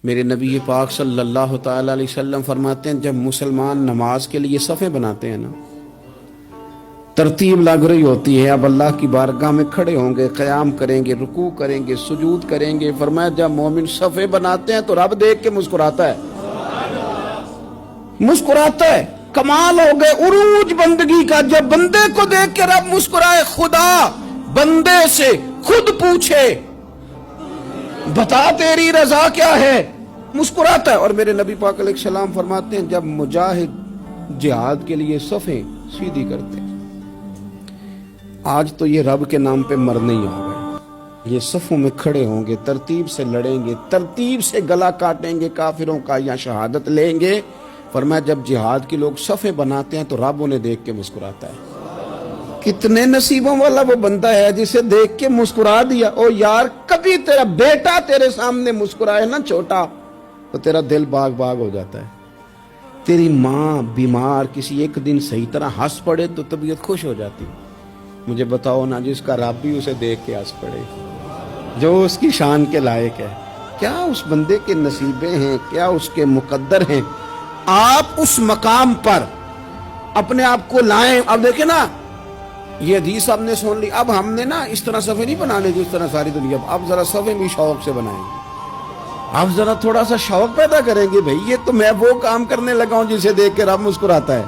میرے نبی پاک صلی اللہ تعالی علیہ وسلم فرماتے ہیں جب مسلمان نماز کے لیے صفیں بناتے ہیں نا، ترتیب لگ رہی ہوتی ہے، اب اللہ کی بارگاہ میں کھڑے ہوں گے، قیام کریں گے، رکوع کریں گے، سجود کریں گے، فرمایا جب مومن صفیں بناتے ہیں تو رب دیکھ کے مسکراتا ہے، مسکراتا ہے۔ کمال ہو گئے عروج بندگی کا، جب بندے کو دیکھ کے رب مسکرائے۔ خدا بندے سے خود پوچھے بتا تیری رضا کیا ہے، مسکراتا ہے۔ اور میرے نبی پاک علیہ السلام فرماتے ہیں جب مجاہد جہاد کے لیے صفیں سیدھی کرتے ہیں، آج تو یہ رب کے نام پہ مرنے ہی ہو گئے، یہ صفوں میں کھڑے ہوں گے، ترتیب سے لڑیں گے، ترتیب سے گلا کاٹیں گے کافروں کا یا شہادت لیں گے۔ فرمایا جب جہاد کے لوگ صفیں بناتے ہیں تو رب انہیں دیکھ کے مسکراتا ہے۔ کتنے نصیبوں والا وہ بندہ ہے جسے دیکھ کے مسکرا دیا۔ او یار کبھی تیرا بیٹا تیرے سامنے مسکرائے نا چھوٹا تو تیرا دل باغ باغ ہو جاتا ہے۔ تیری ماں بیمار کسی ایک دن صحیح طرح ہنس پڑے تو طبیعت خوش ہو جاتی۔ مجھے بتاؤ نا جس کا رب بھی اسے دیکھ کے ہنس پڑے، جو اس کی شان کے لائق ہے، کیا اس بندے کے نصیبے ہیں، کیا اس کے مقدر ہیں۔ آپ اس مقام پر اپنے آپ کو لائیں۔ اب دیکھیں نا یہ حدیث آپ نے سن لی، اب ہم نے نا اس طرح صفحے نہیں بنانے جس طرح ساری دنیا، اب ذرا صفحے بھی شوق سے بنائیں گے، اب ذرا تھوڑا سا شوق پیدا کریں گے۔ بھئی یہ تو میں وہ کام کرنے لگا ہوں جسے دیکھ کے رب مسکراتا ہے۔